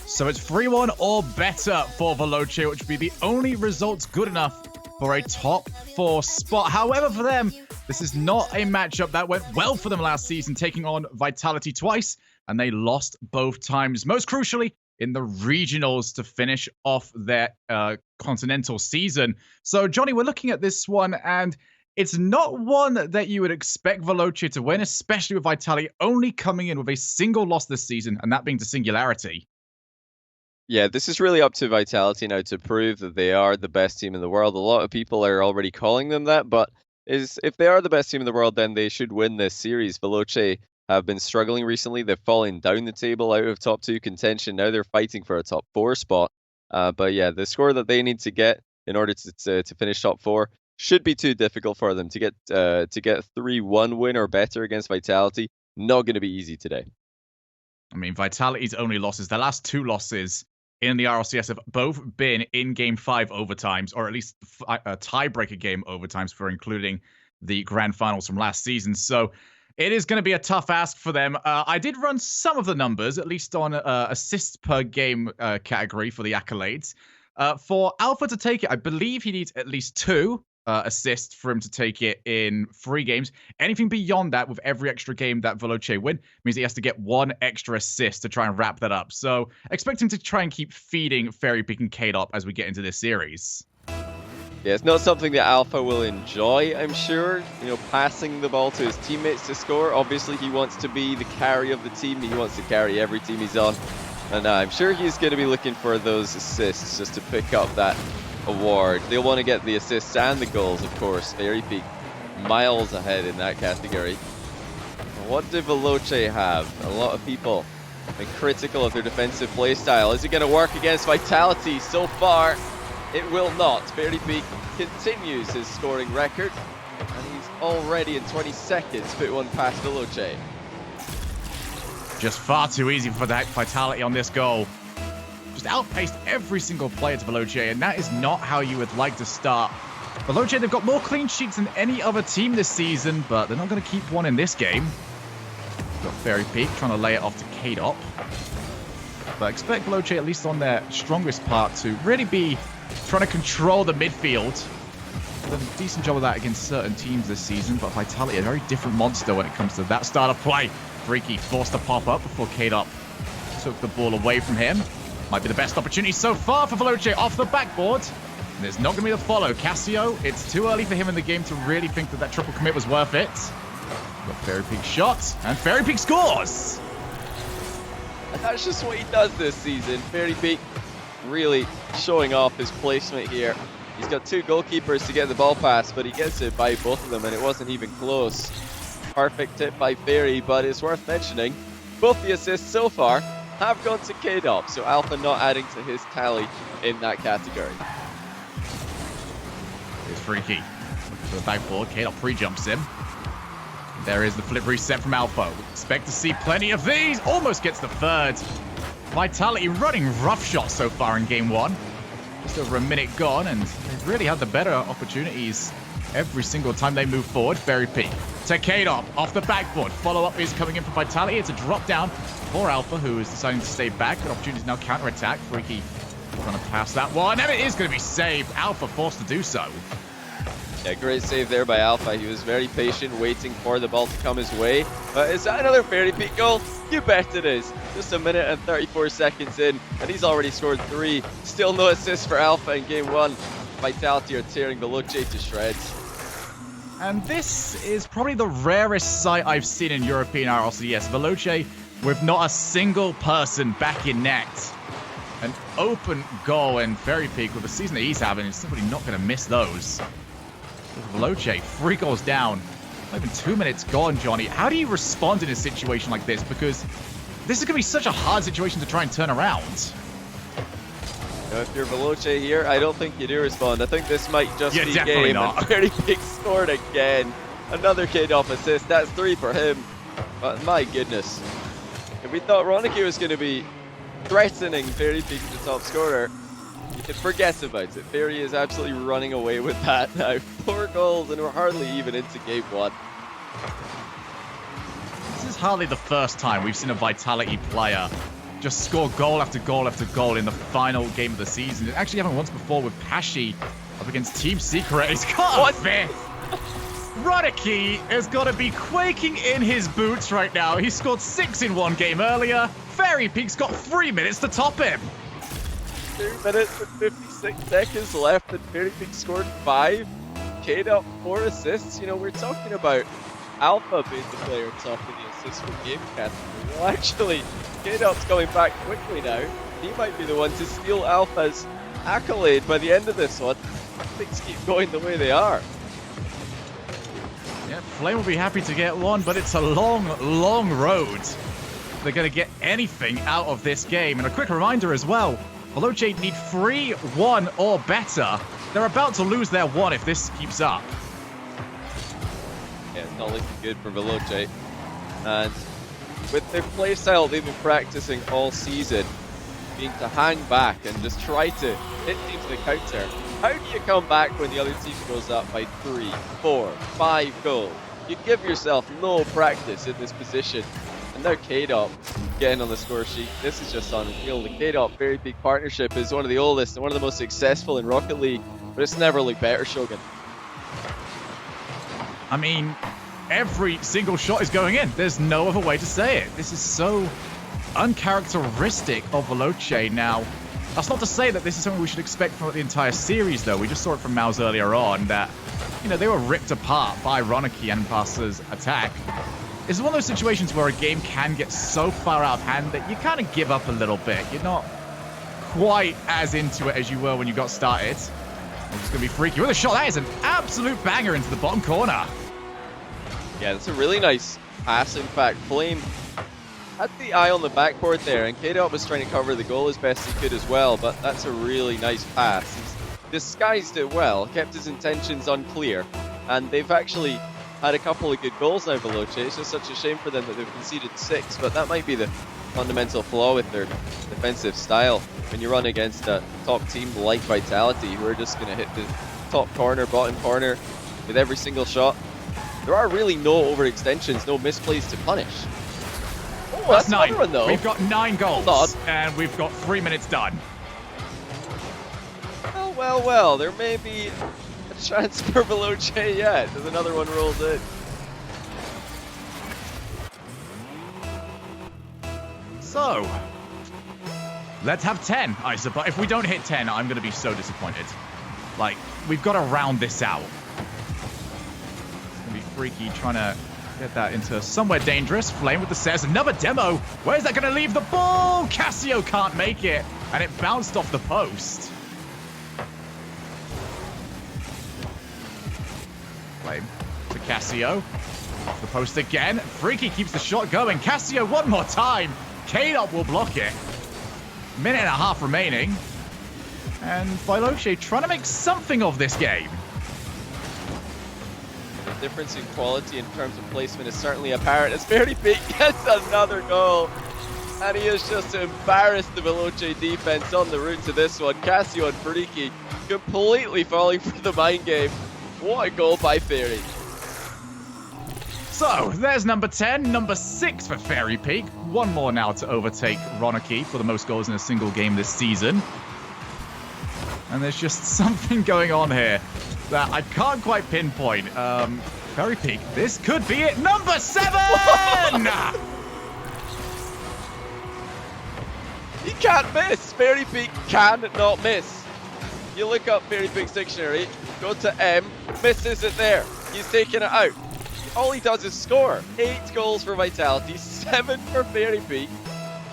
So it's 3-1 or better for Veloce, which would be the only results good enough for a top 4 spot. However, for them, this is not a matchup that went well for them last season, taking on Vitality twice, and they lost both times. Most crucially, in the regionals to finish off their continental season. So, Johnny, we're looking at this one, and it's not one that you would expect Veloce to win, especially with Vitality only coming in with a single loss this season, and that being to Singularity. Yeah, this is really up to Vitality now to prove that they are the best team in the world. A lot of people are already calling them that, but if they are the best team in the world, then they should win this series. Veloce have been struggling recently. They've fallen down the table out of top 2 contention. Now they're fighting for a top 4 spot. But yeah, the score that they need to get in order to finish top 4 should be too difficult for them to get 3-1 win or better against Vitality. Not going to be easy today. I mean, Vitality's only losses, their last 2 losses in the RLCS have both been in Game 5 overtimes, or at least a tiebreaker game overtimes for including the grand finals from last season. So it is going to be a tough ask for them. I did run some of the numbers, at least on assists per game category for the accolades. For Alpha to take it, I believe he needs at least 2 assists for him to take it in 3 games. Anything beyond that, with every extra game that Veloce win, means he has to get 1 extra assist to try and wrap that up. So expect him to try and keep feeding Fairy Peak and K-Dop as we get into this series. Yeah, it's not something that Alpha will enjoy, I'm sure. You know, passing the ball to his teammates to score. Obviously, he wants to be the carry of the team. He wants to carry every team he's on. And I'm sure he's going to be looking for those assists just to pick up that award. They'll want to get the assists and the goals, of course. Fairy Peak miles ahead in that category. What do Veloce have? A lot of people have been critical of their defensive playstyle. Is it going to work against Vitality? So far, it will not. Fairy Peak continues his scoring record, and he's already in 20 seconds put one past Veloce. Just far too easy for that Vitality on this goal. Just outpaced every single player to Veloce, and that is not how you would like to start. Veloce, they've got more clean sheets than any other team this season, but they're not going to keep one in this game. Got Fairy Peak trying to lay it off to K-Dop. But expect Veloce, at least on their strongest part, to really be trying to control the midfield. Done a decent job of that against certain teams this season, but Vitality, a very different monster when it comes to that style of play. Freaky forced to pop up before K-Dop took the ball away from him. Might be the best opportunity so far for Veloce off the backboard. And there's not going to be the follow. Cassio, it's too early for him in the game to really think that that triple commit was worth it. Got Fairy Peak shot, and Fairy Peak scores! And that's just what he does this season. Fairy Peak really showing off his placement here. He's got 2 goalkeepers to get the ball pass, but he gets it by both of them, and it wasn't even close. Perfect tip by Fairy, but it's worth mentioning, both the assists so far have gone to K-Dop, so Alpha not adding to his tally in that category. It's Freaky. Looking for the backboard. K-Dop pre-jumps him. There is the flip reset from Alpha. Expect to see plenty of these. Almost gets the 3rd. Vitality running rough shots so far in Game 1. Just over a minute gone, and they've really had the better opportunities every single time they move forward. Fairy Peak to K-Dop off the backboard. Follow-up is coming in for Vitality. It's a drop down for Alpha, who is deciding to stay back. Good opportunity to now counter-attack. Freaky trying to pass that one, and it is going to be saved. Alpha forced to do so. Yeah, great save there by Alpha. He was very patient, waiting for the ball to come his way. But is that another Fairy Peak goal? You bet it is. Just a minute and 34 seconds in, and he's already scored 3. Still no assist for Alpha in Game 1. Vitality are tearing Veloce to shreds. And this is probably the rarest sight I've seen in European RLCS. Veloce with not a single person back in net. An open goal, and Fairy Peak with the season that he's having is simply not going to miss those. Veloce, 3 goals down. Not even 2 minutes gone, Johnny. How do you respond in a situation like this? Because this is going to be such a hard situation to try and turn around. If you're Veloce here, I don't think you do respond. I think this might just be definitely game. Not. And Fairy Peak scored again. Another K-Dop assist. That's 3 for him. But my goodness. If we thought Ronicky was going to be threatening Fairy Peak as the top scorer, you can forget about it. Fairy is absolutely running away with that now. 4 goals, and we're hardly even into Game 1. This is hardly the first time we've seen a Vitality player just score goal after goal after goal in the final game of the season. It actually happened once before with Pashi up against Team Secret. He's got a fifth. Roddicky has got to be quaking in his boots right now. He scored 6 in one game earlier. Fairy Peak's got 3 minutes to top him. 2 minutes and 56 seconds left, and Fairy Peak scored 5. K-Dot 4 assists. You know, we're talking about Alpha being the player topping the assists per game category. Well, actually, K-Dot's coming back quickly now. He might be the one to steal Alpha's accolade by the end of this one. Things keep going the way they are. Yeah, Flame will be happy to get one, but it's a long, long road. They're going to get anything out of this game. And a quick reminder as well, Veloce need 3-1 or better. They're about to lose their 1 if this keeps up. Yeah, it's not looking good for Veloce. And with their playstyle they've been practicing all season, being to hang back and just try to hit teams in the counter. How do you come back when the other team goes up by 3, 4, 5 goals? You give yourself no practice in this position. And now K-Dot getting on the score sheet. This is just unreal. The K-Dot Fairy Peak partnership is one of the oldest and one of the most successful in Rocket League, but it's never looked better, Shogun. I mean, every single shot is going in. There's no other way to say it. This is so uncharacteristic of Veloce. Now, that's not to say that this is something we should expect from the entire series, though. We just saw it from Mouse earlier on that, you know, they were ripped apart by Ronicky and Passer's attack. It's one of those situations where a game can get so far out of hand that you kind of give up a little bit. You're not quite as into it as you were when you got started. It's going to be freaky with a shot. That is an absolute banger into the bottom corner. Yeah, that's a really nice pass. In fact, Flame had the eye on the backboard there, and K-Dot was trying to cover the goal as best he could as well, but that's a really nice pass. He's disguised it well, kept his intentions unclear, and they've actually had a couple of good goals now, Veloce. It's just such a shame for them that they've conceded 6, but that might be the fundamental flaw with their defensive style. When you run against a top team like Vitality, who are just going to hit the top corner, bottom corner with every single shot, there are really no overextensions, no misplays to punish. Oh, that's 9. another one, though. We've got 9 goals, and we've got 3 minutes done. Well, well, well. There may be a chance for Veloce yet. There's another one rolled in. So, let's have 10, I suppose. If we don't hit 10, I'm going to be so disappointed. Like, we've got to round this out. It's going to be freaky trying to get that into somewhere dangerous. Flame with the says. Another demo. Where's that going to leave the ball? Cassio can't make it. And it bounced off the post. Flame to Cassio. Off the post again. Freaky keeps the shot going. Cassio one more time. K-Dot will block it. Minute and a half remaining. And Veloce trying to make something of this game. The difference in quality in terms of placement is certainly apparent as Fairy Peak gets another goal. And he has just embarrassed the Veloce defense on the route to this one. Cassio and Freaky completely falling for the mind game. What a goal by Fairy. So, there's number 10, number 6 for Fairy Peak. One more now to overtake Ronicky for the most goals in a single game this season. And there's just something going on here that I can't quite pinpoint. Fairy Peak, this could be it. Number 7! He can't miss. Fairy Peak cannot miss. You look up Fairy Peak's dictionary, go to M, misses it there. He's taking it out. All he does is score. 8 goals for Vitality, 7 for Fairy Peak.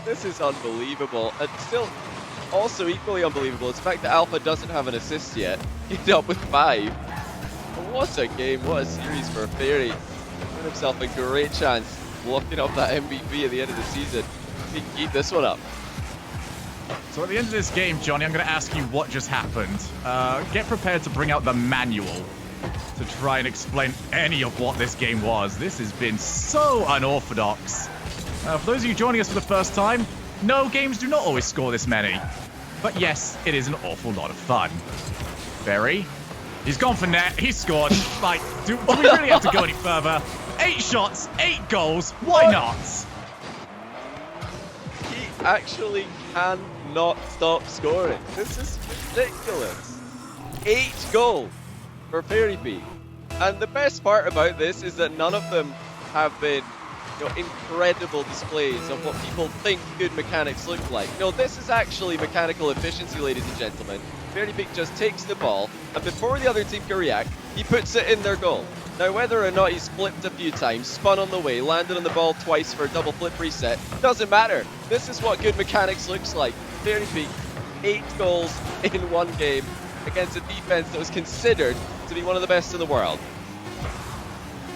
This is unbelievable. And still, also equally unbelievable is the fact that Alpha doesn't have an assist yet. He's up with 5. What a game, what a series for Fairy. Got himself a great chance locking up that MVP at the end of the season. He can keep this one up. So at the end of this game, Johnny, I'm going to ask you what just happened. Get prepared to bring out the manual to try and explain any of what this game was. This has been so unorthodox. For those of you joining us for the first time, no, games do not always score this many. But yes, it is an awful lot of fun. Fairy, he's gone for net, he's scored. Like, do we really have to go any further? 8 shots, 8 goals, why not? actually cannot stop scoring. This is ridiculous. 8 goals for Fairy Peak. And the best part about this is that none of them have been incredible displays of what people think good mechanics look like. No, this is actually mechanical efficiency, ladies and gentlemen. Fairy Peak just takes the ball, and before the other team can react, he puts it in their goal. Now, whether or not he's flipped a few times, spun on the way, landed on the ball twice for a double flip reset, doesn't matter. This is what good mechanics looks like. Fairy Peak, 8 goals in one game against a defense that was considered to be one of the best in the world.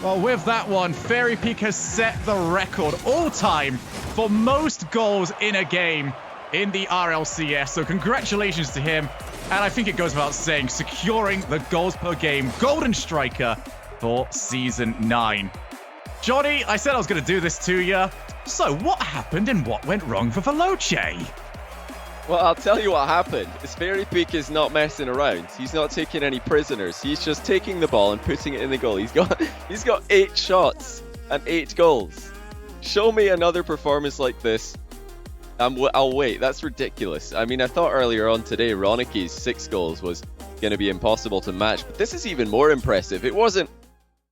Well, with that one, Fairy Peak has set the record all-time for most goals in a game in the RLCS. So congratulations to him. And I think it goes without saying, securing the goals per game golden striker for Season 9. Johnny, I said I was going to do this to you. So what happened and what went wrong for Veloce? Well, I'll tell you what happened. This Fairy Peak is not messing around. He's not taking any prisoners. He's just taking the ball and putting it in the goal. He's got 8 shots and 8 goals. Show me another performance like this. I'll wait. That's ridiculous. I mean, I thought earlier on today, Roniki's 6 goals was going to be impossible to match, but this is even more impressive. It wasn't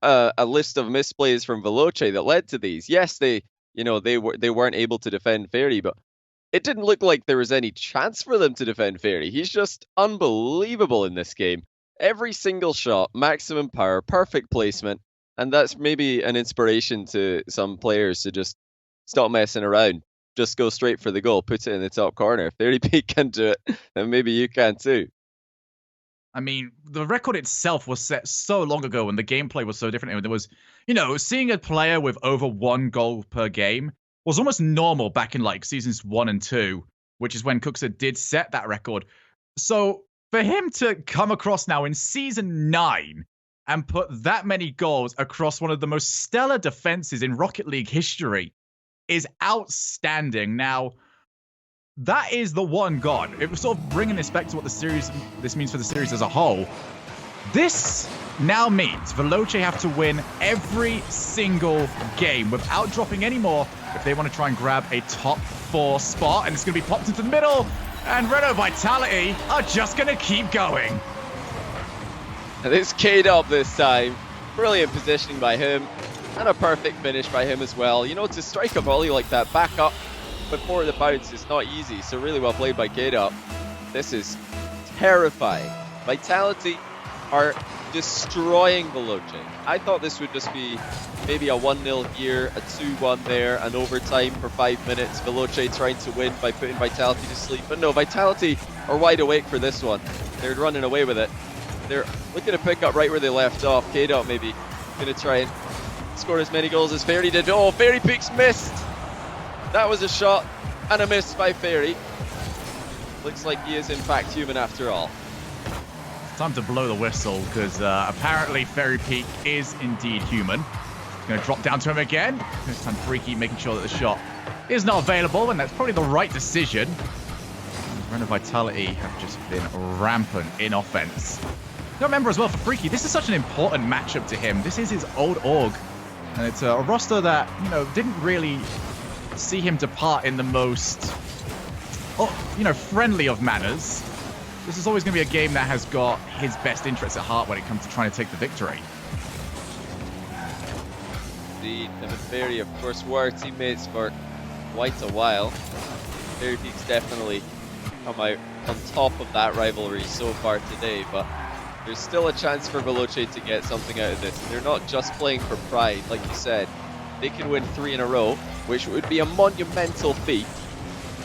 a list of misplays from Veloce that led to these. Yes, they weren't able to defend Fairy, but it didn't look like there was any chance for them to defend Fairy. He's just unbelievable in this game. Every single shot, maximum power, perfect placement, and that's maybe an inspiration to some players to just stop messing around. Just go straight for the goal, put it in the top corner. If Fairy Peak can do it, then maybe you can too. I mean, the record itself was set so long ago when the gameplay was so different. And there was, seeing a player with over 1 goal per game was almost normal back in like seasons 1 and 2, which is when Cooksa did set that record. So for him to come across now in Season 9 and put that many goals across one of the most stellar defenses in Rocket League history is outstanding. Now, that is the one gone. It was sort of bringing this back to what this means for the series as a whole. This now means Veloce have to win every single game without dropping any more if they want to try and grab a top 4 spot. And it's going to be popped into the middle. And Renault Vitality are just going to keep going. And it's K'd up this time. Brilliant positioning by him. And a perfect finish by him as well. To strike a volley like that back up before the bounce is not easy. So really well played by K'd up. This is terrifying. Vitality are destroying Veloce. I thought this would just be maybe a 1-0 here, a 2-1 there, and overtime for 5 minutes. Veloce trying to win by putting Vitality to sleep. But no, Vitality are wide awake for this one. They're running away with it. They're looking to pick up right where they left off. K'd up maybe going to try and score as many goals as Fairy did. Oh, Fairy Peak's missed. That was a shot and a miss by Fairy. Looks like he is in fact human after all. Time to blow the whistle, because apparently Fairy Peak is indeed human. Going to drop down to him again. This time Freaky making sure that the shot is not available, and that's probably the right decision. Renault Vitality have just been rampant in offense. Now remember as well, for Freaky, this is such an important matchup to him. This is his old org, and it's a roster that, didn't really see him depart in the most, friendly of manners. This is always going to be a game that has got his best interests at heart when it comes to trying to take the victory. Indeed, him and Fairy, of course, were teammates for quite a while. Fairy Peak's definitely come out on top of that rivalry so far today, but there's still a chance for Veloce to get something out of this. They're not just playing for pride, like you said. They can win 3 in a row, which would be a monumental feat.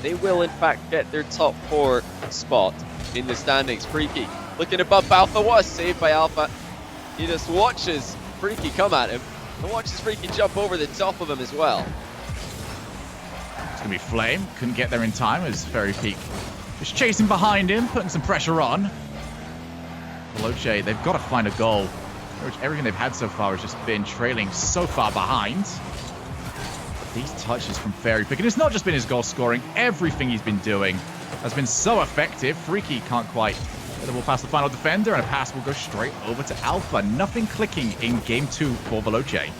They will, in fact, get their top 4 spot in the standings. Freaky looking to bump Alpha. What a save by Alpha. He just watches Freaky come at him and watches Freaky jump over the top of him as well. It's going to be Flame. Couldn't get there in time as Fairy Peak just chasing behind him, putting some pressure on. Veloce, they've got to find a goal. Everything they've had so far has just been trailing so far behind. These touches from Fairy Peak, and it's not just been his goal scoring, everything he's been doing has been so effective. Freaky can't quite get the ball past the final defender, and a pass will go straight over to Alpha. Nothing clicking in game 2 for Veloce.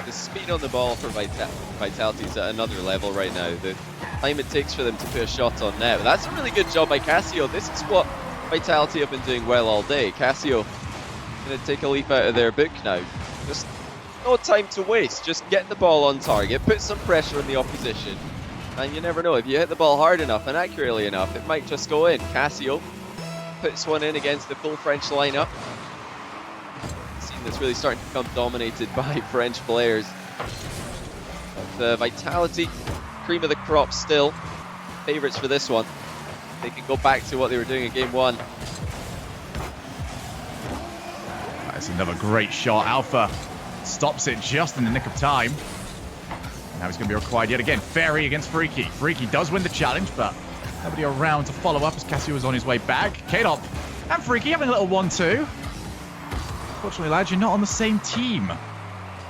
The speed on the ball for Vitality is at another level right now. The time it takes for them to put a shot on net. But that's a really good job by Casio. This is what Vitality have been doing well all day. Casio going to take a leaf out of their book now. Just no time to waste. Just get the ball on target, put some pressure on the opposition. And you never know, if you hit the ball hard enough and accurately enough, it might just go in. Casio puts one in against the full French lineup. That's really starting to become dominated by French players. But Vitality, cream of the crop still. Favourites for this one. They can go back to what they were doing in game 1. That's another great shot. Alpha stops it just in the nick of time. Now he's going to be required yet again. Ferry against Freaky. Freaky does win the challenge, but nobody around to follow up as Casio is on his way back. K-Dop and Freaky having a little 1-2. Unfortunately, lads, you're not on the same team.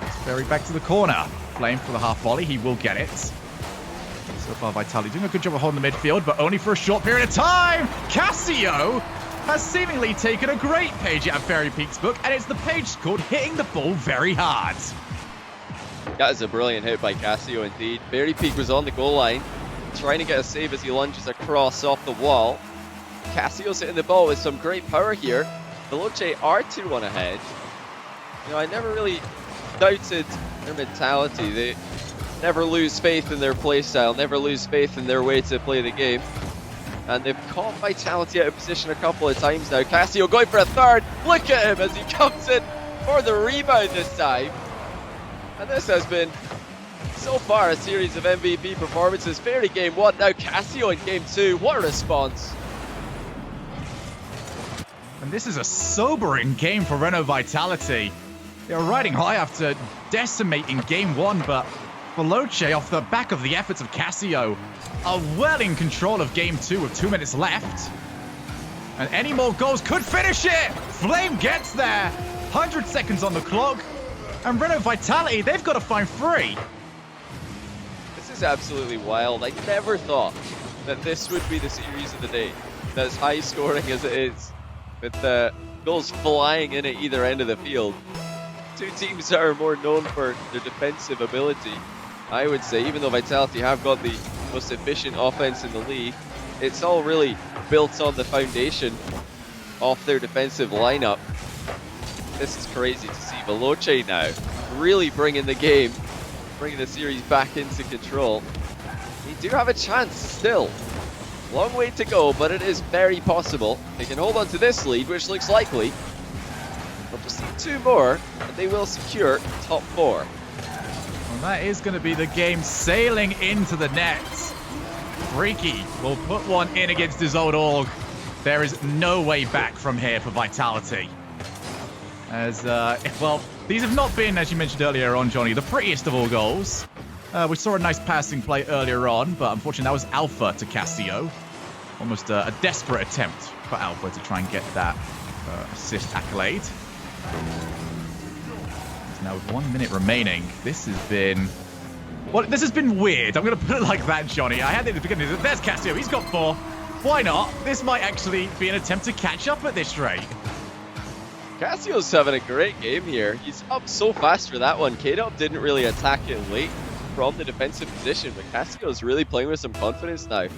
It's Ferry back to the corner. Flame for the half volley. He will get it. So far, Vitality doing a good job of holding the midfield, but only for a short period of time. Casio has seemingly taken a great page out of Ferry Peak's book, and it's the page called hitting the ball very hard. That is a brilliant hit by Casio indeed. Ferry Peak was on the goal line, trying to get a save as he lunges across off the wall. Casio's hitting the ball with some great power here. Veloce are 2-1 ahead. You know, I never really doubted their mentality. They never lose faith in their playstyle, never lose faith in their way to play the game. And they've caught Vitality out of position a couple of times now. Casio going for a third. Look at him as he comes in for the rebound this time. And this has been, so far, a series of MVP performances. Ferry game 1, now Casio in game 2. What a response. And this is a sobering game for Renault Vitality. They were riding high after decimating game 1, but Veloce, off the back of the efforts of Casio, are well in control of game 2 with 2 minutes left. And any more goals could finish it! Flame gets there! 100 seconds on the clock. And Renault Vitality, they've got to find 3. This is absolutely wild. I never thought that this would be the series of the day. As high scoring as it is, with goals flying in at either end of the field. Two teams that are more known for their defensive ability, I would say, even though Vitality have got the most efficient offense in the league, it's all really built on the foundation of their defensive lineup. This is crazy to see. Veloce now really bringing the game, bringing the series back into control. They do have a chance still. Long way to go, but it is very possible. They can hold on to this lead, which looks likely. They'll just need 2 more, and they will secure top 4. Well, that is going to be the game sailing into the net. Freaky will put one in against his old org. There is no way back from here for Vitality. As, well, these have not been, as you mentioned earlier on, Johnny, the prettiest of all goals. We saw a nice passing play earlier on, but unfortunately that was Alpha to Casio. Almost a desperate attempt for Alpha to try and get that assist accolade. Now with 1 minute remaining, this has been... Well, this has been weird. I'm going to put it like that, Johnny. I had it at the beginning. There's Casio. He's got 4. Why not? This might actually be an attempt to catch up at this rate. Casio's having a great game here. He's up so fast for that one. K-Dop didn't really attack it late from the defensive position, but Casio's really playing with some confidence now.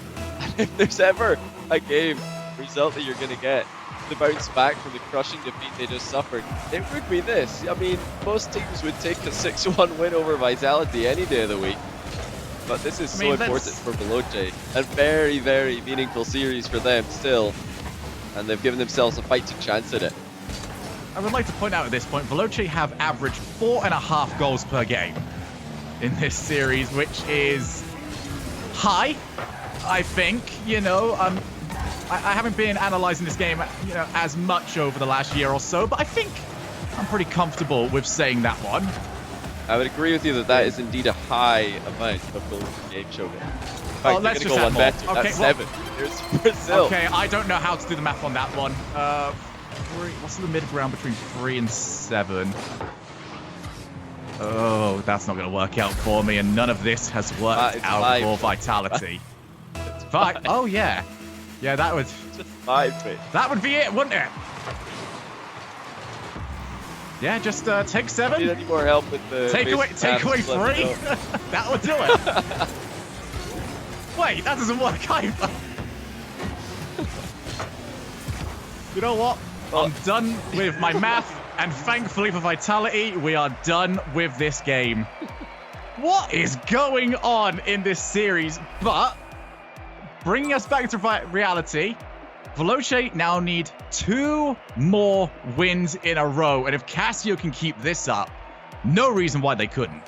And if there's ever a game result that you're going to get to bounce back from the crushing defeat they just suffered, it would be this. I mean, most teams would take a 6-1 win over Vitality any day of the week. But this is so important for Veloce. A very, very meaningful series for them still. And they've given themselves a fighting chance at it. I would like to point out at this point, Veloce have averaged 4.5 goals per game in this series, which is high, I think. You know, I haven't been analysing this game, you know, as much over the last year or so, but I think I'm pretty comfortable with saying that one. I would agree with you that that is indeed a high amount of goals per game, Shogun. Oh, let's just add more. Okay, that's 7. There's Brazil. Okay, I don't know how to do the math on that one. What's the mid ground between 3 and 7? Oh, that's not going to work out for me, and none of this has worked out for Vitality. It's 5. Oh, yeah. Yeah, that would... Just 5, mate. That would be it, wouldn't it? Yeah, just take Need 7. any more help with the Take away basic tasks, let me 3. know. That will do it. Wait, that doesn't work either. You know what? I'm done with my math, and thankfully for Vitality, we are done with this game. What is going on in this series? But bringing us back to reality, Veloce now need 2 more wins in a row. And if Casio can keep this up, no reason why they couldn't.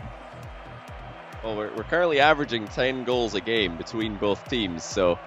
Well, we're currently averaging 10 goals a game between both teams, so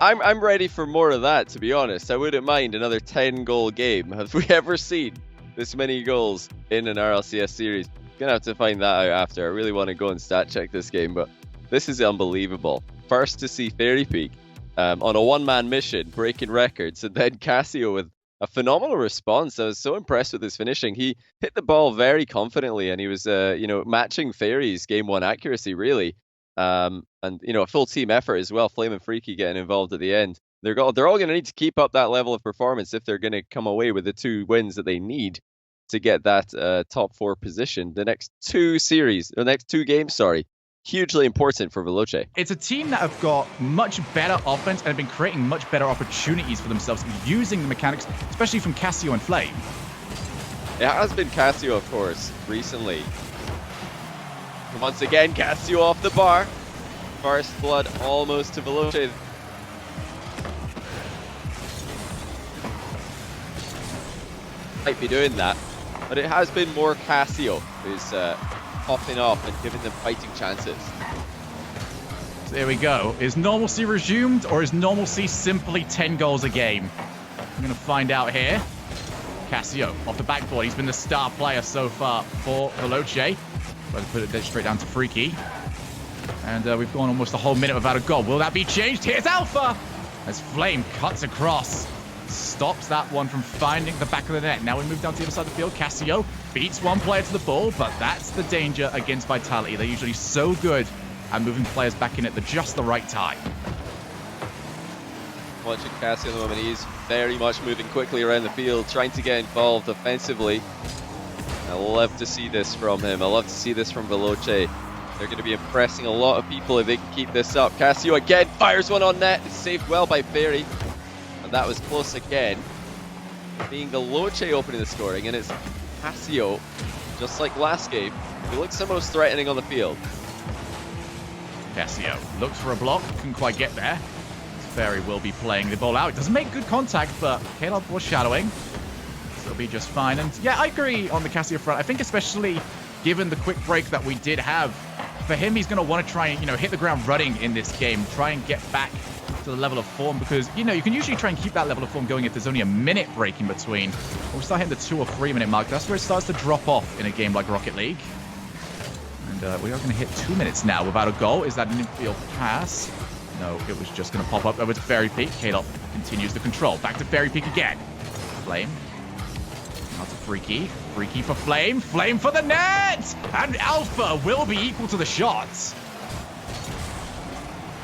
I'm ready for more of that, to be honest. I wouldn't mind another 10-goal game. Have we ever seen this many goals in an RLCS series? Gonna have to find that out after. I really want to go and stat check this game, but this is unbelievable. First to see Fairy Peak on a one-man mission, breaking records, and then Casio with a phenomenal response. I was so impressed with his finishing. He hit the ball very confidently, and he was, matching Fairy's game 1 accuracy, really. And, a full team effort as well. Flame and Freaky getting involved at the end. They're all going to need to keep up that level of performance if they're going to come away with the 2 wins that they need to get that top 4 position. The next 2 games, hugely important for Veloce. It's a team that have got much better offense and have been creating much better opportunities for themselves using the mechanics, especially from Casio and Flame. It has been Casio, of course, recently. Once again, Casio off the bar. First blood almost to Veloce. Might be doing that, but it has been more Casio who's popping off and giving them fighting chances. So there we go. Is normalcy resumed, or is normalcy simply 10 goals a game? I'm going to find out here. Casio off the backboard. He's been the star player so far for Veloce. Try to put it straight down to Freaky. And we've gone almost a whole minute without a goal. Will that be changed? Here's Alpha! As Flame cuts across. Stops that one from finding the back of the net. Now we move down to the other side of the field. Casio beats one player to the ball, but that's the danger against Vitality. They're usually so good at moving players back in at just the right time. Watching Casio at the moment, he's very much moving quickly around the field, trying to get involved offensively. I love to see this from him. I love to see this from Veloce. They're going to be impressing a lot of people if they can keep this up. Casio again fires one on net. It's saved well by Fairy. And that was close again. Being Veloce opening the scoring, and it's Casio, just like last game, who looks the most threatening on the field. Casio looks for a block, couldn't quite get there. Fairy will be playing the ball out. It doesn't make good contact, but Caleb was shadowing. So it'll be just fine. And yeah, I agree on the Casio front. I think especially given the quick break that we did have, for him, he's going to want to try and, hit the ground running in this game. Try and get back to the level of form, because, you can usually try and keep that level of form going if there's only a minute break in between. When we start hitting the 2 or 3 minute mark, that's where it starts to drop off in a game like Rocket League. And we are going to hit 2 minutes now without a goal. Is that an infield pass? No, it was just going to pop up over to Fairy Peak. Kalop continues the control. Back to Fairy Peak again. Flame. Now to Freaky. Freaky for Flame. Flame for the net! And Alpha will be equal to the shots.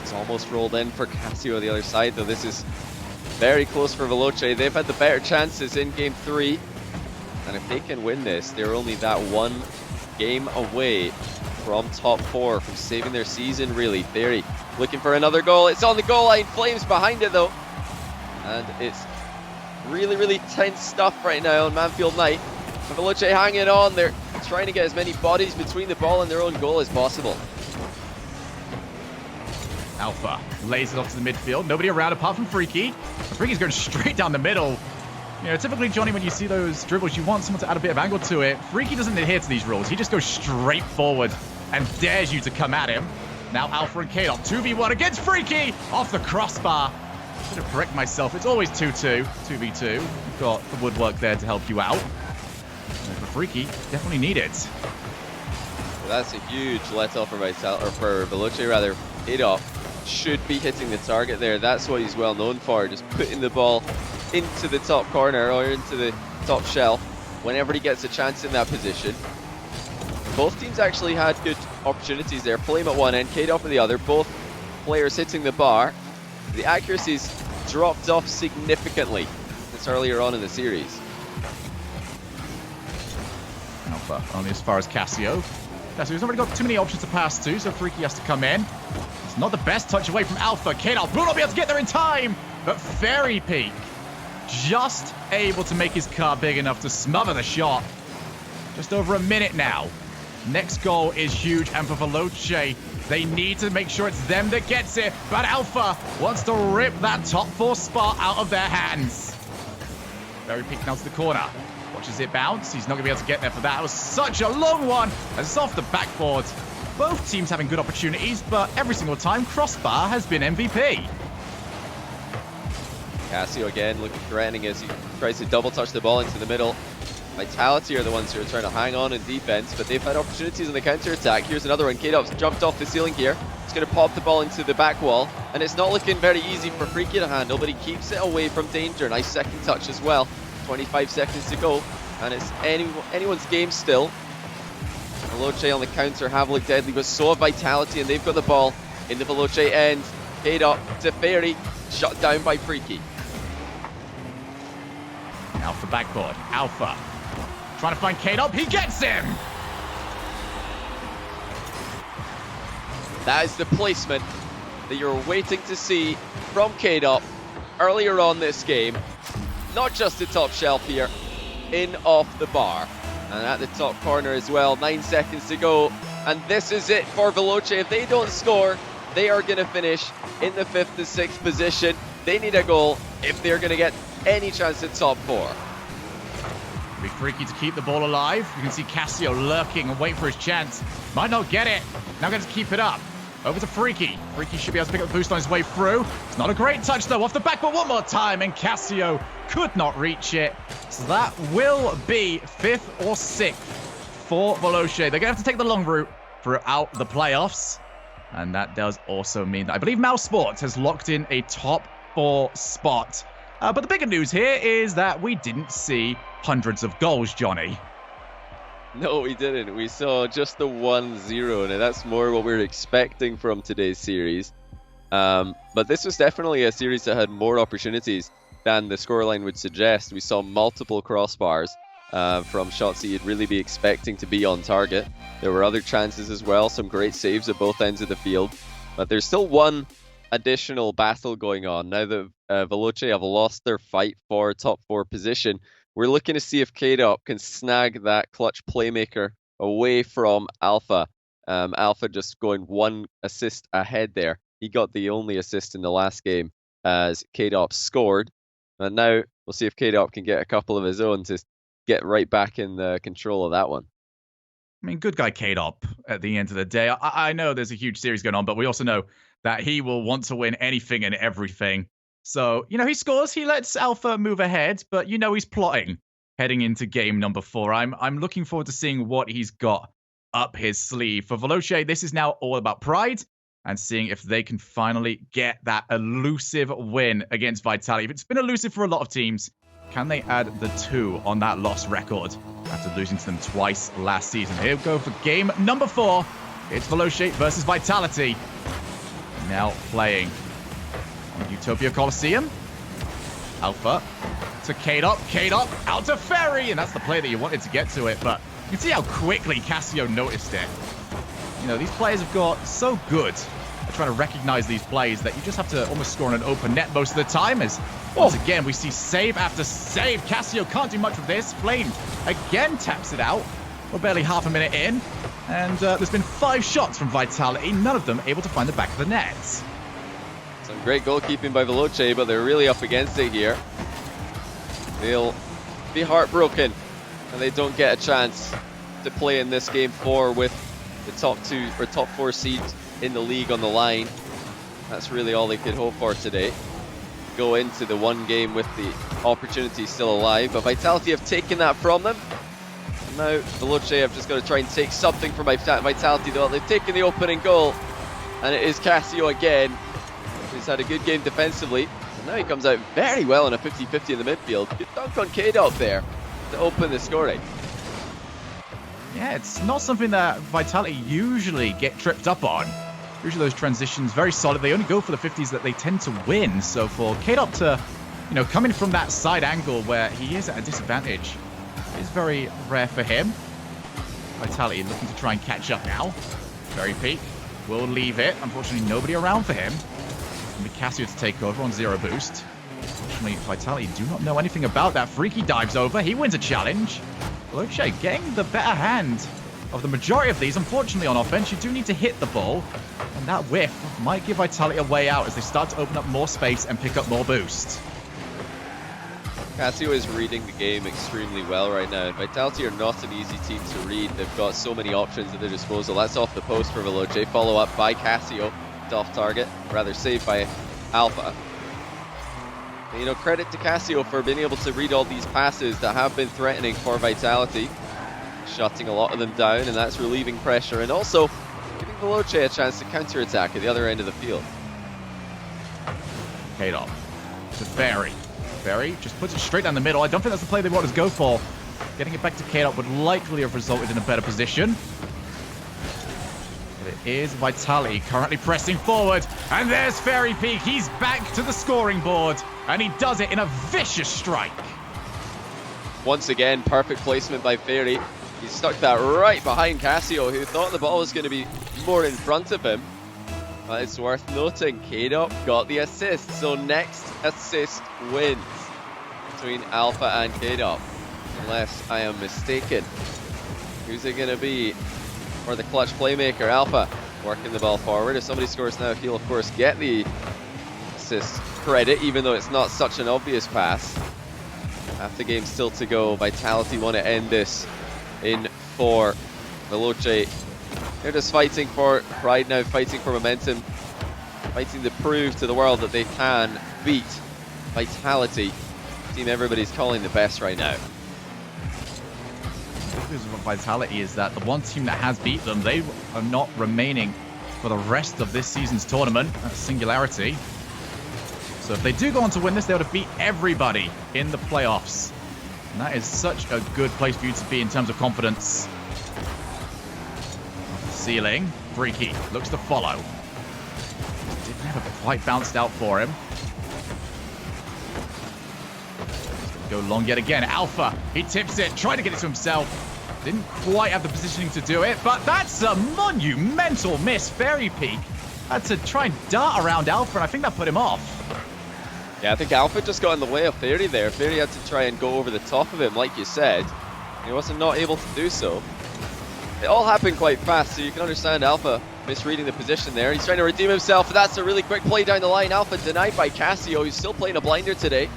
It's almost rolled in for Casio on the other side, though. This is very close for Veloce. They've had the better chances in Game 3. And if they can win this, they're only that 1 game away from top 4, from saving their season, really. Fairy looking for another goal. It's on the goal line. Flames behind it, though. And it's really, really tense stuff right now on Manfield Night. Veloce hanging on. They're trying to get as many bodies between the ball and their own goal as possible. Alpha lays it off to the midfield. Nobody around apart from Freaky. Freaky's going straight down the middle. Typically, Johnny, when you see those dribbles, you want someone to add a bit of angle to it. Freaky doesn't adhere to these rules. He just goes straight forward and dares you to come at him. Now Alpha and Kadop, 2v1 against Freaky, off the crossbar. Should have corrected myself. It's always 2-2, 2v2. You've got the woodwork there to help you out. And for Freaky, definitely need it. That's a huge let-off for Veloce, rather. Kadop should be hitting the target there. That's what he's well known for, just putting the ball into the top corner or into the top shelf whenever he gets a chance in that position. Both teams actually had good opportunities there. Flame at one end, Kadop at the other. Both players hitting the bar. The accuracy's dropped off significantly since earlier on in the series. Alpha only as far as Cassio. Cassio's not really got too many options to pass to, so Freaky has to come in. It's not the best touch away from Alpha. K-Dot will not be able to get there in time, but Fairy Peak just able to make his car big enough to smother the shot. Just over a minute now. Next goal is huge, and for Veloce, they need to make sure it's them that gets it, but Alpha wants to rip that top 4 spot out of their hands. Fairy Peak now to the corner. Watches it bounce. He's not going to be able to get there for that. It was such a long one. It's off the backboard. Both teams having good opportunities, but every single time, Crossbar has been MVP. Cassio again looking threatening as he tries to double touch the ball into the middle. Vitality are the ones who are trying to hang on in defense, but they've had opportunities in the counter-attack. Here's another one. K-Dop's jumped off the ceiling here. He's going to pop the ball into the back wall, and it's not looking very easy for Freaky to handle, but he keeps it away from danger. Nice second touch as well. 25 seconds to go, and it's anyone's game still. Veloce on the counter have looked deadly, but so have Vitality, and they've got the ball in the Veloce end. K-Dop to Fairy, shut down by Freaky. Alpha backboard. Alpha trying to find K-Dop. He gets him! That is the placement that you're waiting to see from K-Dop earlier on this game. Not just the top shelf here, in off the bar. And at the top corner as well, 9 seconds to go. And this is it for Veloce. If they don't score, they are going to finish in the 5th to 6th position. They need a goal if they're going to get any chance at top 4. Be Freaky to keep the ball alive. You can see Cassio lurking and waiting for his chance. Might not get it. Now going to keep it up. Over to Freaky. Freaky should be able to pick up the boost on his way through. It's not a great touch, though. Off the back, but one more time, and Cassio could not reach it. So that will be 5th or 6th for Veloce. They're going to have to take the long route throughout the playoffs. And that does also mean that I believe Mouse Sports has locked in a top 4 spot. But the bigger news here is that we didn't see hundreds of goals, Johnny. No, we didn't. We saw just the 1-0, and that's more what we were expecting from today's series. But this was definitely a series that had more opportunities than the scoreline would suggest. We saw multiple crossbars from shots that you'd really be expecting to be on target. There were other chances as well, some great saves at both ends of the field. But there's still one additional battle going on. Now that Veloce have lost their fight for top 4 position, we're looking to see if K-Dop can snag that clutch playmaker away from Alpha. Alpha just going 1 assist ahead there. He got the only assist in the last game as K-Dop scored. And now we'll see if K-Dop can get a couple of his own to get right back in the control of that one. I mean, good guy K-Dop at the end of the day. I know there's a huge series going on, but we also know that he will want to win anything and everything. So, you know, he scores, he lets Alpha move ahead, but you know he's plotting heading into game number 4. I'm looking forward to seeing what he's got up his sleeve. For Veloce, this is now all about pride and seeing if they can finally get that elusive win against Vitality. If it's been elusive for a lot of teams, can they add the 2 on that loss record after losing to them twice last season? Here we go for game number 4. It's Veloce versus Vitality. Now playing on Utopia Coliseum. Alpha to K-Dop. K-Dop out to Ferry. And that's the play that you wanted to get to it. But you can see how quickly Cassio noticed it. You know, these players have got so good at trying to recognize these plays that you just have to almost score on an open net most of the time. As once again, we see save after save. Cassio can't do much with this. Flame again taps it out. We're barely half a minute in. And there's been 5 shots from Vitality. None of them able to find the back of the net. Some great goalkeeping by Veloce, but they're really up against it here. They'll be heartbroken and they don't get a chance to play in this game 4 with the top 2 or top 4 seeds in the league on the line. That's really all they could hope for today. Go into the one game with the opportunity still alive, but Vitality have taken that from them. And now Veloce have just got to try and take something from Vitality, though. They've taken the opening goal, and it is Cassio again. He's had a good game defensively, and now he comes out very well on a 50-50 in the midfield. Good dunk on K-Dop there to open the scoring. Yeah, it's not something that Vitality usually get tripped up on. Usually those transitions very solid. They only go for the 50s that they tend to win. So for K-Dop to, you know, coming from that side angle where he is at a disadvantage is very rare for him. Vitality looking to try and catch up now. Very Peak will leave it. Unfortunately, nobody around for him. It's going to be Casio to take over on 0 boost. Unfortunately, Vitality do not know anything about that. Freaky dives over. He wins a challenge. Veloce getting the better hand of the majority of these. Unfortunately, on offense, you do need to hit the ball. And that whiff might give Vitality a way out as they start to open up more space and pick up more boost. Casio is reading the game extremely well right now, and Vitality are not an easy team to read. They've got so many options at their disposal. That's off the post for Veloce, follow up by Casio. It's off target, rather saved by Alpha. And, you know, credit to Casio for being able to read all these passes that have been threatening for Vitality, shutting a lot of them down, and that's relieving pressure, and also giving Veloce a chance to counter-attack at the other end of the field. K-Dot to Ferry. Ferry just puts it straight down the middle. I don't think that's the play they want to go for. Getting it back to K-Dot would likely have resulted in a better position. But it is Vitality currently pressing forward. And there's Fairy Peak. He's back to the scoring board. And he does it in a vicious strike. Once again, perfect placement by Fairy. He stuck that right behind Casio, who thought the ball was going to be more in front of him. But it's worth noting, K-Dot got the assist, so next assist wins between Alpha and K-Dot, unless I am mistaken. Who's it going to be for the clutch playmaker? Alpha working the ball forward. If somebody scores now, he'll of course get the assist credit, even though it's not such an obvious pass. Half the game still to go. Vitality want to end this in 4. Veloce, they're just fighting for pride now, fighting for momentum, fighting to prove to the world that they can beat Vitality, team everybody's calling the best right now. The good news about Vitality is that the one team that has beat them, they are not remaining for the rest of this season's tournament. That's Singularity. So if they do go on to win this, they would have beat everybody in the playoffs. And that is such a good place for you to be in terms of confidence. Ceiling. Freaky looks to follow. Did never quite bounced out for him. Go long yet again. Alpha, he tips it, tried to get it to himself. Didn't quite have the positioning to do it, but that's a monumental miss. Fairy Peak had to try and dart around Alpha, and I think that put him off. Yeah, I think Alpha just got in the way of Fairy there. Fairy had to try and go over the top of him, like you said. He wasn't not able to do so. It all happened quite fast, so you can understand Alpha misreading the position there. He's trying to redeem himself, but that's a really quick play down the line. Alpha denied by Casio, who's still playing a blinder today.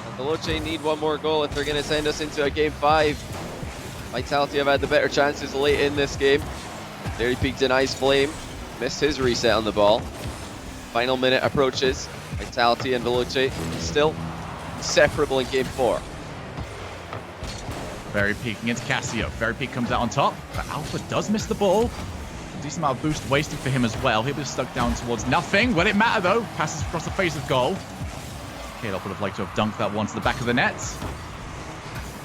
And Veloce need one more goal if they're going to send us into a game 5. Vitality have had the better chances late in this game. Fairy Peak denies Flame, missed his reset on the ball. Final minute approaches. Vitality and Veloce still inseparable in game 4. Fairy Peak against Casio. Fairy Peak comes out on top, but Alpha does miss the ball. A decent amount of boost wasted for him as well. He'll be stuck down towards nothing. Will it matter though? Passes across the face of goal. K-Dot would have liked to have dunked that one to the back of the net.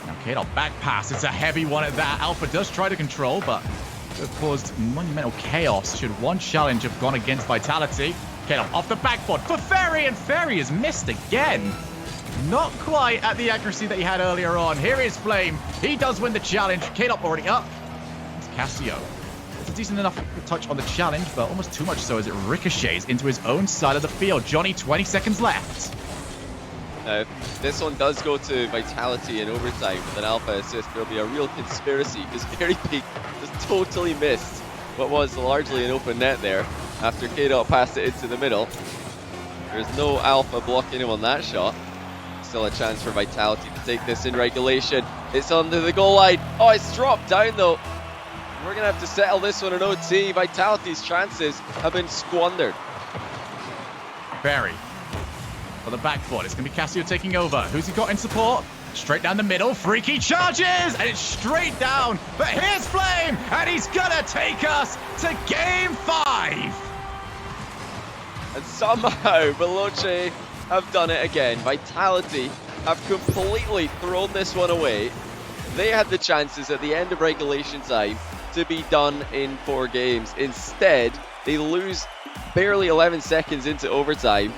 Now K-Dot back pass. It's a heavy one at that. Alpha does try to control, but it would have caused monumental chaos should one challenge have gone against Vitality. K-Dot off the backboard for Fairy, and Fairy has missed again. Not quite at the accuracy that he had earlier on. Here is Flame. He does win the challenge. K-Dot already up. It's Casio. It's a decent enough touch on the challenge, but almost too much so as it ricochets into his own side of the field. Johnny, 20 seconds left. Now, this one does go to Vitality in overtime with an Alpha assist. There'll be a real conspiracy because Fairy Peak just totally missed what was largely an open net there after K-Dot passed it into the middle. There's no Alpha blocking him on that shot. Still a chance for Vitality to take this in regulation. It's under the goal line. Oh, it's dropped down though. We're going to have to settle this one in OT. Vitality's chances have been squandered. Fairy for the back foot. It's going to be Casio taking over. Who's he got in support? Straight down the middle. Freaky charges, and it's straight down. But here's Flame, and he's going to take us to game 5. And somehow Veloce have done it again. Vitality have completely thrown this one away. They had the chances at the end of regulation time to be done in 4 games. Instead, they lose barely 11 seconds into overtime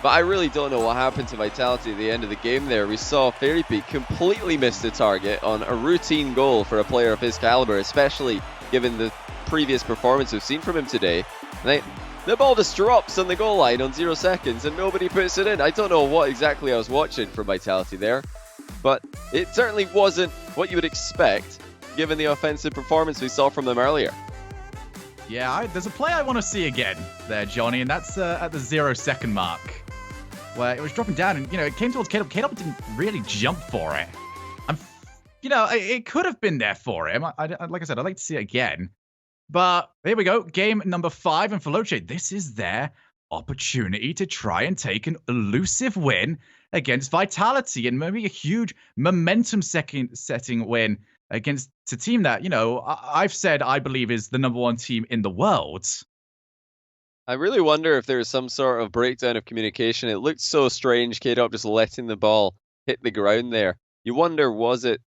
But I really don't know what happened to Vitality at the end of the game there. We saw Fairy Peak completely miss the target on a routine goal for a player of his caliber, especially given the previous performance we've seen from him today. The ball just drops on the goal line on 0 seconds and nobody puts it in. I don't know what exactly I was watching from Vitality there, but it certainly wasn't what you would expect given the offensive performance we saw from them earlier. Yeah, there's a play I want to see again there, Johnny, and that's at the 0 second mark, where it was dropping down and, it came towards K-Dop. K-Dop didn't really jump for it. It could have been there for him. Like I said, I'd like to see it again. But here we go, game number 5, and Veloce, this is their opportunity to try and take an elusive win against Vitality, and maybe a huge momentum setting win against a team that, I've said I believe is the #1 team in the world. I really wonder if there was some sort of breakdown of communication. It looked so strange, K-Dop just letting the ball hit the ground there. You wonder, was it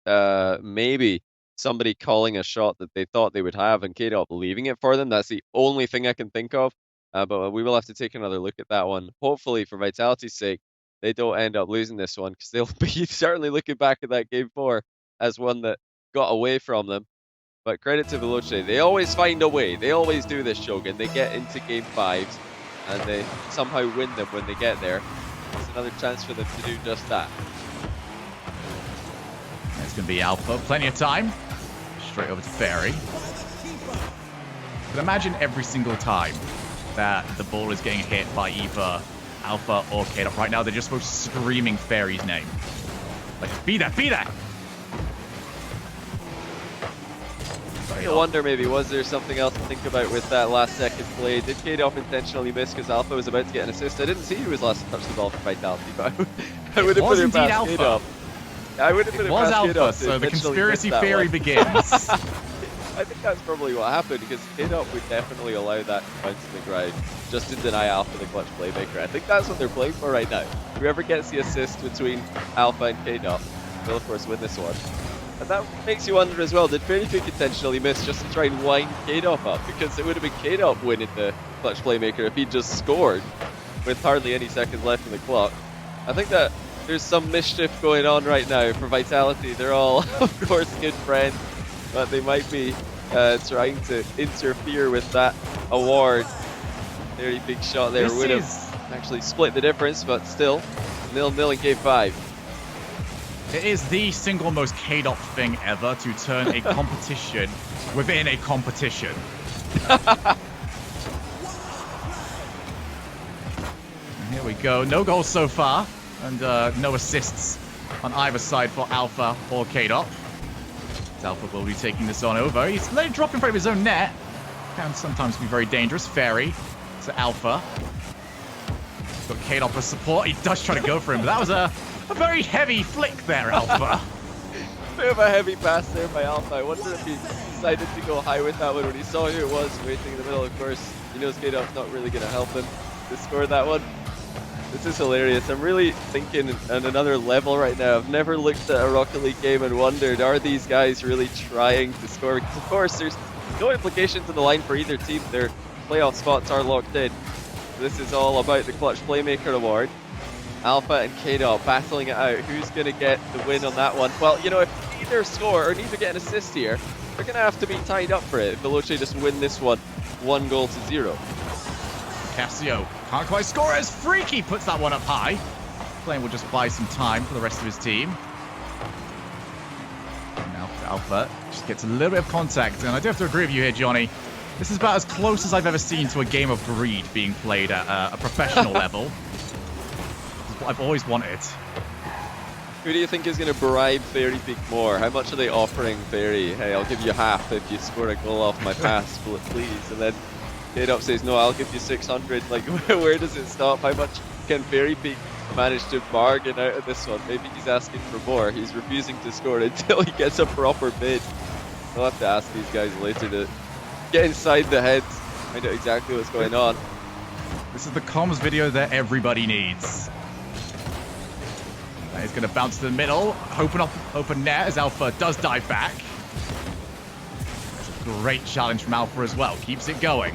maybe somebody calling a shot that they thought they would have and K-Dop leaving it for them? That's the only thing I can think of. But we will have to take another look at that one. Hopefully, for Vitality's sake, they don't end up losing this one, because they'll be certainly looking back at that game 4 as one that got away from them. But credit to Veloce, they always find a way. They always do this, Shogun. They get into game 5s and they somehow win them when they get there. It's another chance for them to do just that. It's going to be Alpha. Plenty of time. Straight over to Fairy. But imagine every single time that the ball is getting hit by either Alpha or K-Dop. Right now, they're just both screaming Fairy's name. Like, be there, be there! I wonder, maybe, was there something else to think about with that last second play? Did K-Dop intentionally miss because Alpha was about to get an assist? I didn't see who was last to touch the ball for Vitality, but I would have put it past K-Dop. I would have put it past Alpha, K-Dop. so the conspiracy theory begins. I think that's probably what happened, because K-Dop would definitely allow that to bounce to the ground just to deny Alpha the clutch playmaker. I think that's what they're playing for right now. Whoever gets the assist between Alpha and K-Dop will, of course, win this one. And that makes you wonder as well, did Fairy Peak intentionally miss just to try and wind K-Dop up? Because it would have been K-Dop winning the clutch playmaker if he'd just scored with hardly any seconds left in the clock. I think that there's some mischief going on right now for Vitality. They're all, of course, good friends, but they might be trying to interfere with that award. Very big shot there. Would have actually split the difference, but still, 0-0 in game 5. It is the single most K-Dop thing ever to turn a competition within a competition. Here we go. No goals so far, and no assists on either side for Alpha or K-Dop. Alpha will be taking this on over. He's let it drop in front of his own net. Can sometimes be very dangerous. Fairy to Alpha. He's got K-Dop as support. He does try to go for him, but that was a very heavy flick there, Alpha. Bit of a heavy pass there by Alpha. I wonder if he decided to go high with that one when he saw who it was waiting in the middle. Of course, he knows K-Dop's not really going to help him to score that one. This is hilarious. I'm really thinking on another level right now. I've never looked at a Rocket League game and wondered, are these guys really trying to score? Because of course, there's no implications in the line for either team. Their playoff spots are locked in. This is all about the Clutch Playmaker Award. Alpha and K-Dop battling it out. Who's going to get the win on that one? Well, if neither score or neither get an assist here, they're going to have to be tied up for it. Veloce just win this one, 1-0. Casio can't quite score as Freaky puts that one up high. Flame will just buy some time for the rest of his team. Now Alpha just gets a little bit of contact, and I do have to agree with you here, Johnny. This is about as close as I've ever seen to a game of Greed being played at a professional level. This is what I've always wanted. Who do you think is going to bribe Fairy Peak more? How much are they offering Fairy? Hey, I'll give you half if you score a goal off my pass, please. And then K-Dop says, no, I'll give you 600. Like, where does it stop? How much can Fairy Peak manage to bargain out of this one? Maybe he's asking for more. He's refusing to score until he gets a proper bid. I'll have to ask these guys later to get inside the heads, find out exactly what's going on. This is the comms video that everybody needs. He's going to bounce to the middle, open net as Alpha does dive back. That's a great challenge from Alpha as well. Keeps it going.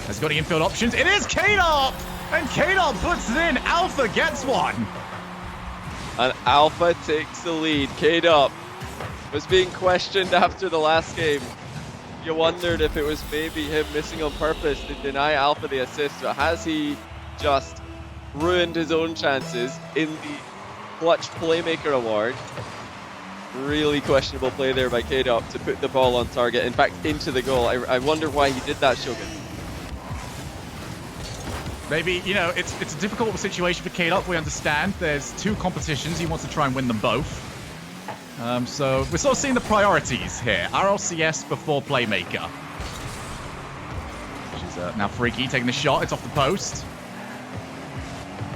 Has got the infield options. It is K-Dop! And K-Dot puts it in. Alpha gets one. And Alpha takes the lead. K-Dot was being questioned after the last game. You wondered if it was maybe him missing on purpose to deny Alpha the assist, but has he just ruined his own chances in the Clutch Playmaker Award? Really questionable play there by K-Dot to put the ball on target, in fact into the goal. I wonder why he did that, Shogun. Maybe, you know, it's a difficult situation for K-Dot. We understand there's two competitions. He wants to try and win them both. So we're sort of seeing the priorities here. RLCS before Playmaker. Which is now Freaky taking the shot. It's off the post.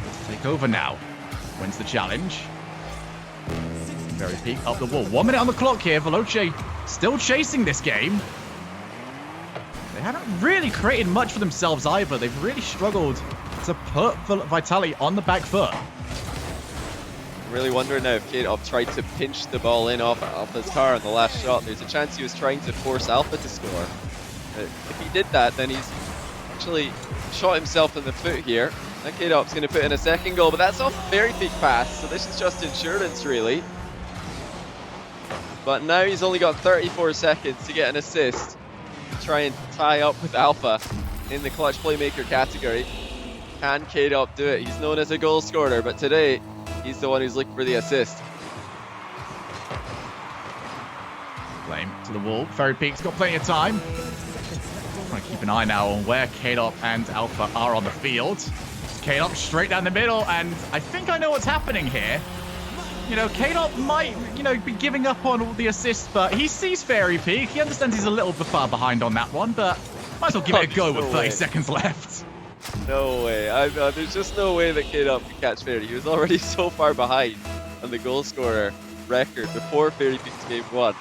Let's take over now. Wins the challenge. Very peak up the wall. 1 minute on the clock here. Veloce still chasing this game. They haven't really created much for themselves either. They've really struggled to put Vitality on the back foot. Really wondering now if K-Dot tried to pinch the ball in off Alpha's car on the last shot. There's a chance he was trying to force Alpha to score. If he did that, then he's actually shot himself in the foot here. And K-Dot's going to put in a second goal, but that's off a very big pass, so this is just insurance, really. But now he's only got 34 seconds to get an assist to try and tie up with Alpha in the Clutch Playmaker category. Can K-Dot do it? He's known as a goal scorer, but today he's the one who's looking for the assist. Flame to the wall. Ferry Peak's got plenty of time. Trying to keep an eye now on where K-Dot and Alpha are on the field. K-Dot straight down the middle, and I think I know what's happening here. You know, K-Dot might, you know, be giving up on all the assists, but he sees Fairy Peak. He understands he's a little bit far behind on that one, but might as well give it a go with 30 seconds left. No way. There's just no way that K-Dot can catch Fairy. He was already so far behind on the goal scorer record before Fairy Peak's game 1.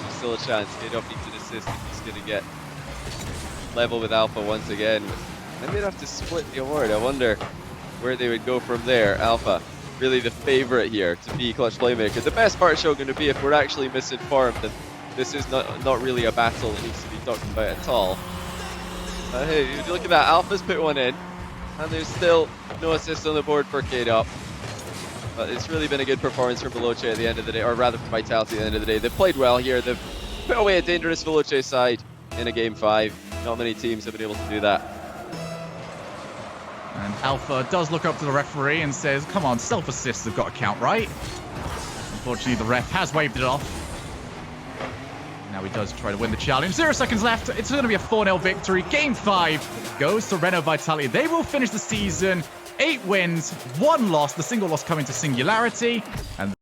There's still a chance. K-Dot needs an assist if he's going to get level with Alpha once again. And they'd have to split the award. I wonder where they would go from there. Alpha, really the favorite here to be Clutch Playmaker. The best part, Show, going to be if we're actually misinformed, and this is not really a battle that needs to be talked about at all. Hey, look at that. Alpha's put one in, and there's still no assist on the board for K-Dot. But it's really been a good performance from Veloce at the end of the day, or rather from Vitality at the end of the day. They've played well here. They've put away a dangerous Veloce side in a game 5. Not many teams have been able to do that. And Alpha does look up to the referee and says, come on, self-assists have got to count, right? Unfortunately, the ref has waved it off. Now he does try to win the challenge. 0 seconds left. It's going to be a 4-0 victory. Game 5 goes to Renault Vitality. They will finish the season 8 wins, 1 loss. The single loss coming to Singularity. And